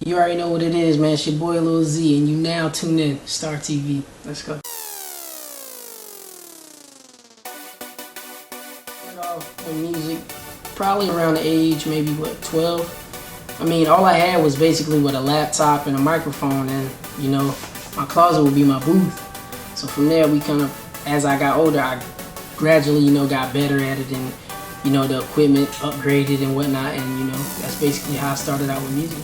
You already know what it is, man. It's your boy LIL Z, and you now tune in Star TV. Let's go. Started off with music probably around the age, maybe what, 12. I mean, all I had was basically with a laptop and a microphone, and you know, my closet would be my booth. So from there, we kind of, as I got older, I gradually, you know, got better at it, and you know, the equipment upgraded and whatnot, and you know, that's basically how I started out with music.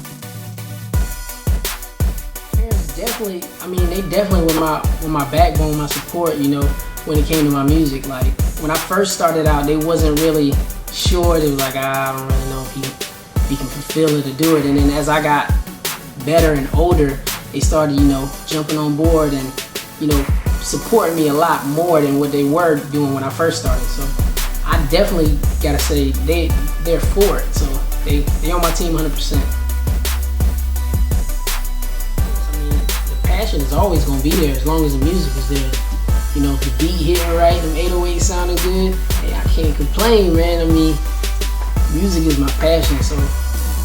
Parents definitely, I mean, they definitely were my backbone, my support, you know, when it came to my music. Like, when I first started out, they wasn't really sure. They was like, I don't really know if he can fulfill it or do it. And then as I got better and older, they started, you know, jumping on board and, you know, supporting me a lot more than what they were doing when I first started. So I definitely gotta say they're for it. So they on my team 100%. I mean, the passion is always gonna be there as long as the music is there. You know, if the beat hitting right, them 808 sounding good, hey, I can't complain, man. I mean, music is my passion, so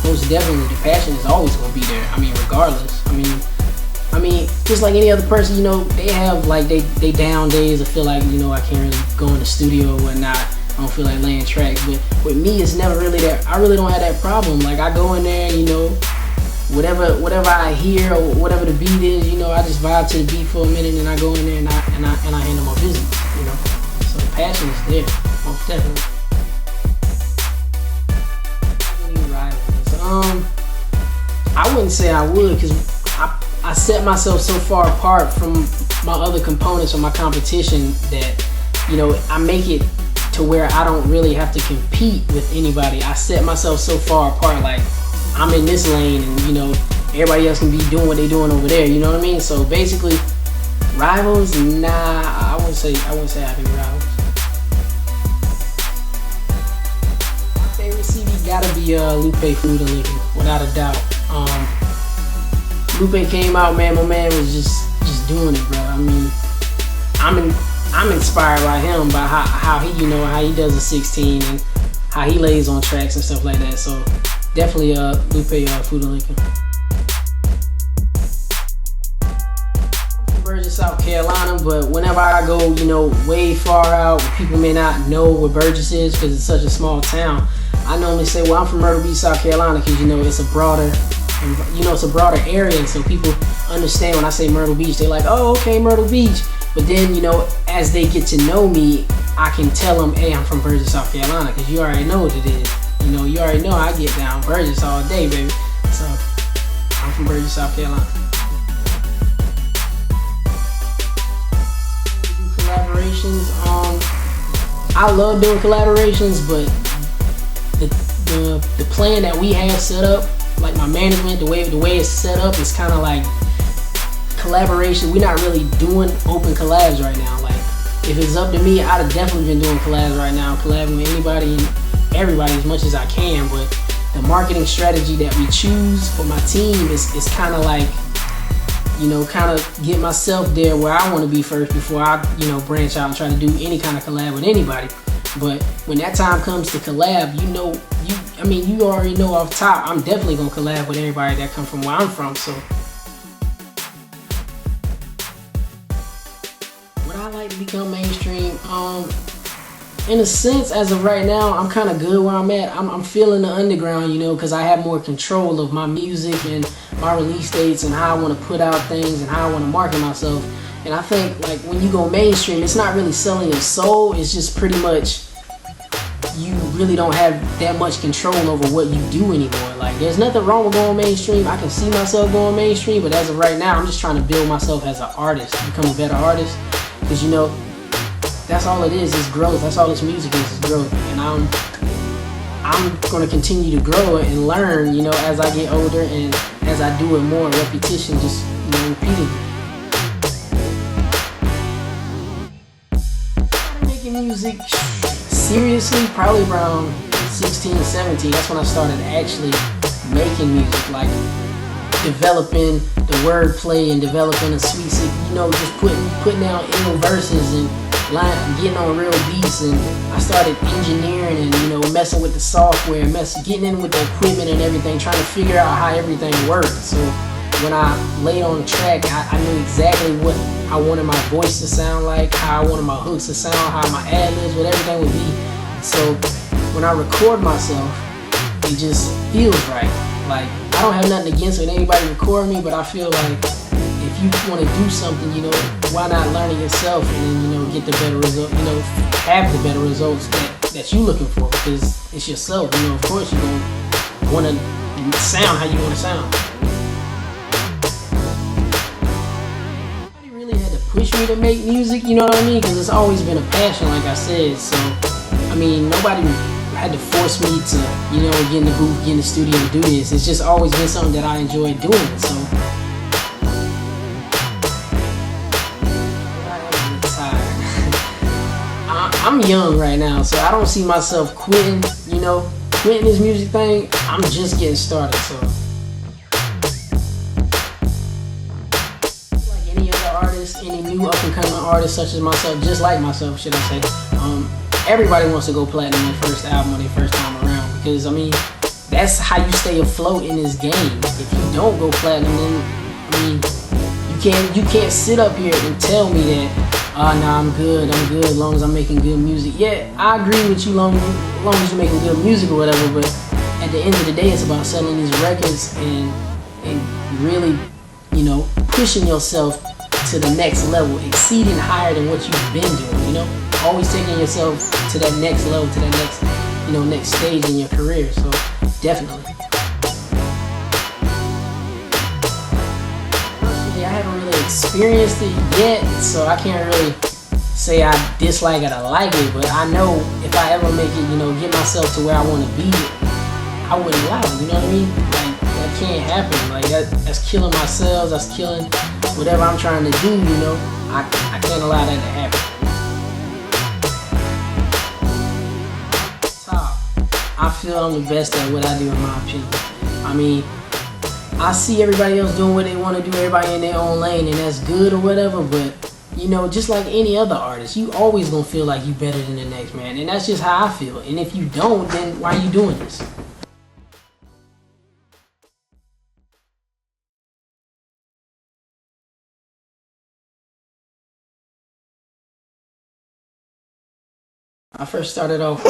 most definitely the passion is always gonna be there. I mean, regardless. I mean, just like any other person, you know, they have like they down days. I feel like, you know, I can't really go in the studio or whatnot. I don't feel like laying tracks, but with me, it's never really that. I really don't have that problem. Like, I go in there, you know, whatever I hear or whatever the beat is, you know, I just vibe to the beat for a minute, and I go in there and I handle my business, you know. So the passion is there, most definitely. I wouldn't say I would, because I set myself so far apart from my other components or my competition that, you know, I make it to where I don't really have to compete with anybody. I set myself so far apart, like I'm in this lane and, you know, everybody else can be doing what they're doing over there, you know what I mean? So basically, rivals, nah, I wouldn't say I have any rivals. My favorite CD gotta be Lupe Food and Liquor, without a doubt. Lupe came out, man, my man was just doing it, bro. I mean, I'm inspired by him, by how he, you know, how he does a 16 and how he lays on tracks and stuff like that. So definitely Lupe Food and Liquor. I'm from Burgess, South Carolina, but whenever I go, you know, way far out, people may not know where Burgess is because it's such a small town. I normally say, well, I'm from Myrtle Beach, South Carolina, because, you know, it's a broader area, so people understand when I say Myrtle Beach. They're like, oh, okay, Myrtle Beach. But then, you know, as they get to know me, I can tell them, hey, I'm from Burgess, South Carolina, because you already know what it is. You know, you already know I get down Burgess all day, baby. So I'm from Burgess, South Carolina. Collaborations. I love doing collaborations, but the plan that we have set up, like my management, the way it's set up, is kind of like collaboration. We're not really doing open collabs right now. Like, if it's up to me, I'd have definitely been doing collabs right now, collabing with anybody and everybody as much as I can. But the marketing strategy that we choose for my team is kind of like, you know, kind of get myself there where I want to be first before I, you know, branch out and try to do any kind of collab with anybody. But when that time comes to collab, you know, you already know off top, I'm definitely gonna collab with everybody that come from where I'm from. So would I like to become mainstream? In a sense, as of right now, I'm kind of good where I'm at. I'm feeling the underground, you know, because I have more control of my music and my release dates and how I want to put out things and how I want to market myself. And I think, like, when you go mainstream, it's not really selling your soul. It's just pretty much you really don't have that much control over what you do anymore. Like, there's nothing wrong with going mainstream. I can see myself going mainstream, but as of right now, I'm just trying to build myself as an artist, become a better artist. Because, you know, that's all it is growth. That's all this music is growth. And I'm going to continue to grow it and learn, you know, as I get older and as I do it more, repetition, just, you know, repeating. Making music seriously probably around 16, 17. That's when I started actually making music, like developing the wordplay and developing a sweet, you know, just putting down ill verses and getting on real beats, and I started engineering and messing with the software, getting in with the equipment and everything, trying to figure out how everything worked. So when I laid on the track, I knew exactly what I wanted my voice to sound like, how I wanted my hooks to sound, how my ad-libs, what everything would be. So when I record myself, it just feels right. Like, I don't have nothing against it, anybody record me, but I feel like if you want to do something, why not learn it yourself and then, get the better result, have the better results that you're looking for, because it's yourself. Of course you're going to want to sound how you want to sound. Nobody really had to push me to make music, you know what I mean? Because it's always been a passion, like I said. So, I mean, nobody had to force me to, get in the booth, get in the studio to do this. It's just always been something that I enjoy doing. So, I'm young right now, so I don't see myself quitting, quitting this music thing. I'm just getting started, so. Like any other artist, any new up-and-coming artist such as myself, just like myself, should I say, everybody wants to go platinum their first album or their first time around, because, I mean, that's how you stay afloat in this game. If you don't go platinum, then, I mean, you can't sit up here and tell me that, nah, I'm good as long as I'm making good music. Yeah, I agree with you long as you're making good music or whatever, but at the end of the day, it's about selling these records and really, pushing yourself to the next level, exceeding higher than what you've been doing, always taking yourself to that next level, to that next, next stage in your career, so definitely. I haven't really experienced it yet, so I can't really say I dislike it or like it, but I know if I ever make it, get myself to where I want to be, I wouldn't allow it, you know what I mean? Like, that can't happen. Like, that's killing my sales, that's killing whatever I'm trying to do, I can't allow that to happen. Top. I feel I'm the best at what I do, in my opinion. I mean, I see everybody else doing what they want to do, everybody in their own lane, and that's good or whatever, but, just like any other artist, you always gonna feel like you better than the next man, and that's just how I feel. And if you don't, then why are you doing this? I first started off